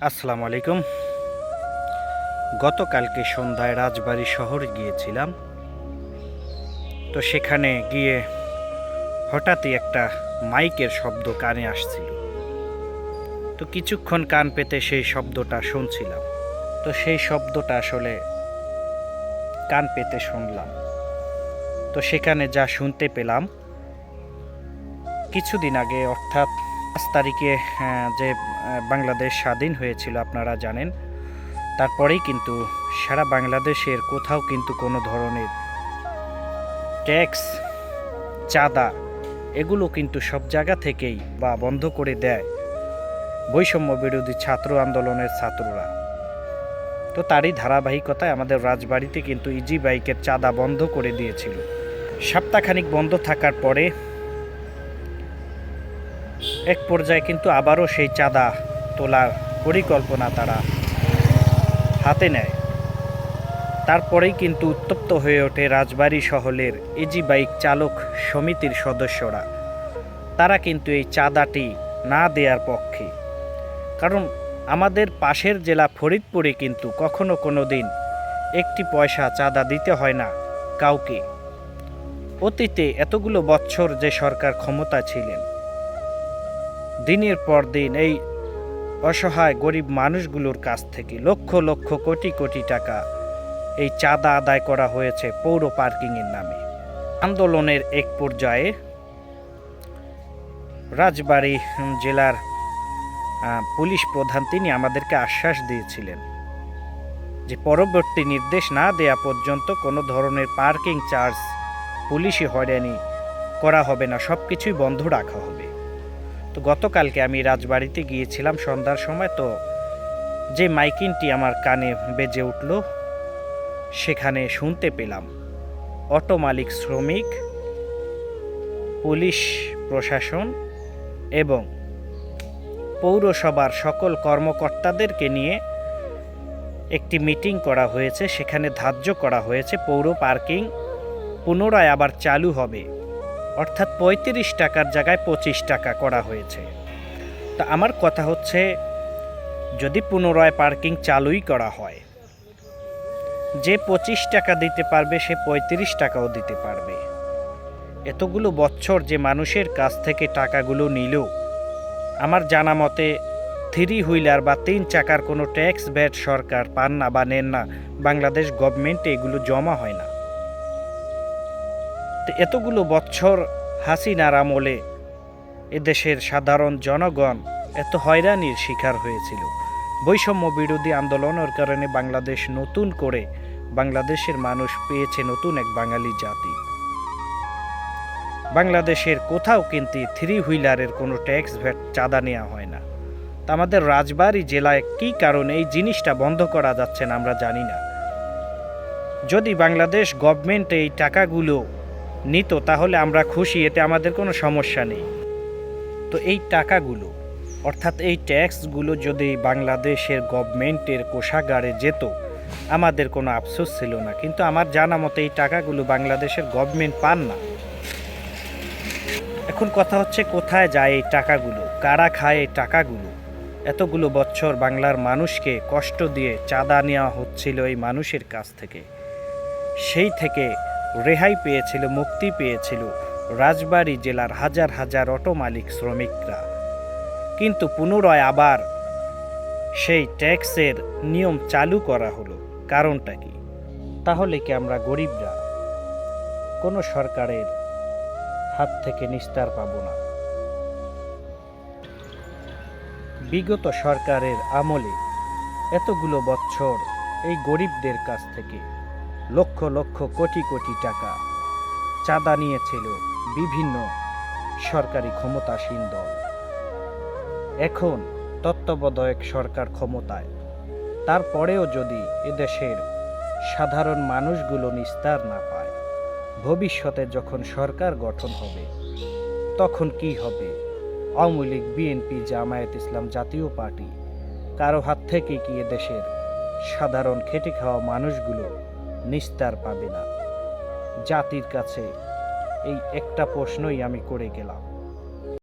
আসসালামু আলাইকুম। গতকালকে সন্ধ্যায় রাজবাড়ী শহরে গিয়েছিলাম। তো সেখানে গিয়ে হঠাৎই একটা মাইকের শব্দ কানে আসছিল। তো কিছুক্ষণ কান পেতে সেই শব্দটা শুনছিলাম। তো সেই শব্দটা আসলে কান পেতে শুনলাম। তো সেখানে যা শুনতে পেলাম, কিছুদিন আগে অর্থাৎ 5 তারিখে যে বাংলাদেশ স্বাধীন হয়েছিল আপনারা জানেন, তারপরেই কিন্তু সারা বাংলাদেশের কোথাও কিন্তু কোনো ধরনের ট্যাক্স, চাঁদা এগুলো কিন্তু সব জায়গা থেকেই বা বন্ধ করে দেয় বৈষম্য বিরোধী ছাত্র আন্দোলনের ছাত্ররা। তো তারই ধারাবাহিকতায় আমাদের রাজবাড়িতে কিন্তু ইজি বাইকের চাঁদা বন্ধ করে দিয়েছিল। সপ্তাহখানিক বন্ধ থাকার পরে এক পর্যায়ে কিন্তু আবারও সেই চাঁদা তোলার পরিকল্পনা তারা হাতে নেয়। তারপরেই কিন্তু উত্তপ্ত হয়ে ওঠে রাজবাড়ী শহরের ইজি বাইক চালক সমিতির সদস্যরা। তারা কিন্তু এই চাঁদাটি না দেওয়ার পক্ষে, কারণ আমাদের পাশের জেলা ফরিদপুরে কিন্তু কখনো কোনো দিন একটি পয়সা চাঁদা দিতে হয় না কাউকে। অতীতে এতগুলো বছর যে সরকার ক্ষমতা ছিলেন, দিনের পর দিন এই অসহায় গরিব মানুষগুলোর কাছ থেকে লক্ষ লক্ষ কোটি কোটি টাকা এই চাঁদা আদায় করা হয়েছে পৌর পার্কিংয়ের নামে। আন্দোলনের এক পর্যায়ে রাজবাড়ী জেলার পুলিশ প্রধান তিনি আমাদেরকে আশ্বাস দিয়েছিলেন যে পরবর্তী নির্দেশ না দেয়া পর্যন্ত কোনো ধরনের পার্কিং চার্জ পুলিশি হয়রানি করা হবে না, সব কিছুই বন্ধ রাখা হবে। তো গতকালকে আমি রাজবাড়িতে গিয়েছিলাম সন্ধ্যার সময়। তো যে মাইকিংটি আমার কানে বেজে উঠল, সেখানে শুনতে পেলাম অটো মালিক, শ্রমিক, পুলিশ প্রশাসন এবং পৌরসভার সকল কর্মকর্তাদেরকে নিয়ে একটি মিটিং করা হয়েছে। সেখানে ধার্য করা হয়েছে পৌর পার্কিং পুনরায় আবার চালু হবে, অর্থাৎ 35 টাকার জায়গায় 25 টাকা করা হয়েছে। তা আমার কথা হচ্ছে, যদি পুনরায় পার্কিং চালুই করা হয়, যে 25 টাকা দিতে পারবে সে 35 টাকাও দিতে পারবে। এতগুলো বছর যে মানুষের কাছ থেকে টাকাগুলো নিল, আমার জানা মতে 3 হুইলার বা 3 চাকার কোনো ট্যাক্স ভ্যাট সরকার পান না বা নেন না, বাংলাদেশ গভর্নমেন্টে এগুলো জমা হয় না। তো এতগুলো বছর হাসিনার আমলে এদেশের সাধারণ জনগণ এত হয়রানির শিকার হয়েছিল। বৈষম্য বিরোধী আন্দোলনের কারণে বাংলাদেশ নতুন করে বাংলাদেশের মানুষ পেয়েছে নতুন এক বাঙালি জাতি। বাংলাদেশের কোথাও কিন্তু 3 হুইলারের কোনো ট্যাক্স ভ্যাট চাঁদা নেওয়া হয় না। তা আমাদের রাজবাড়ী জেলায় কী কারণে এই জিনিসটা বন্ধ করা যাচ্ছে না আমরা জানি না। যদি বাংলাদেশ গভর্নমেন্ট এই টাকাগুলো নিত তাহলে আমরা খুশি, এতে আমাদের কোনো সমস্যা নেই। তো এই টাকাগুলো অর্থাৎ এই ট্যাক্সগুলো যদি বাংলাদেশের গভর্নমেন্টের কোষাগারে যেত, আমাদের কোনো আফসোস ছিল না। কিন্তু আমার জানা মতে এই টাকাগুলো বাংলাদেশের গভর্নমেন্ট পান না। এখন কথা হচ্ছে, কোথায় যায় এই টাকাগুলো, কারা খায় এই টাকাগুলো? এতগুলো বছর বাংলার মানুষকে কষ্ট দিয়ে চাঁদা নেওয়া হচ্ছিল এই মানুষের কাছ থেকে, সেই থেকে রেহাই পেয়েছিল, মুক্তি পেয়েছিল রাজবাড়ী জেলার হাজার হাজার অটো মালিক, শ্রমিকরা। কিন্তু পুনরায় আবার সেই ট্যাক্সের নিয়ম চালু করা হলো, কারণটা কি? তাহলে কি আমরা গরিবরা কোনো সরকারের হাত থেকে নিস্তার পাব না? বিগত সরকারের আমলে এতগুলো বছর এই গরিবদের কাছ থেকে লক্ষ লক্ষ কোটি কোটি টাকা চাঁদা নিয়েছিল বিভিন্ন সরকারি ক্ষমতাসীন দল। এখন তত্ত্বাবধায়ক সরকার ক্ষমতায়, তারপরেও যদি এদেশের সাধারণ মানুষগুলো নিস্তার না পায়, ভবিষ্যতে যখন সরকার গঠন হবে তখন কি হবে? আওয়ামী লীগ, বিএনপি, জামায়াত ইসলাম, জাতীয় পার্টি, কারো হাত থেকে কি এদেশের সাধারণ খেটে খাওয়া মানুষগুলো নিস্তার পাবে না? জাতির কাছে এই একটা প্রশ্নই আমি করে গেলাম।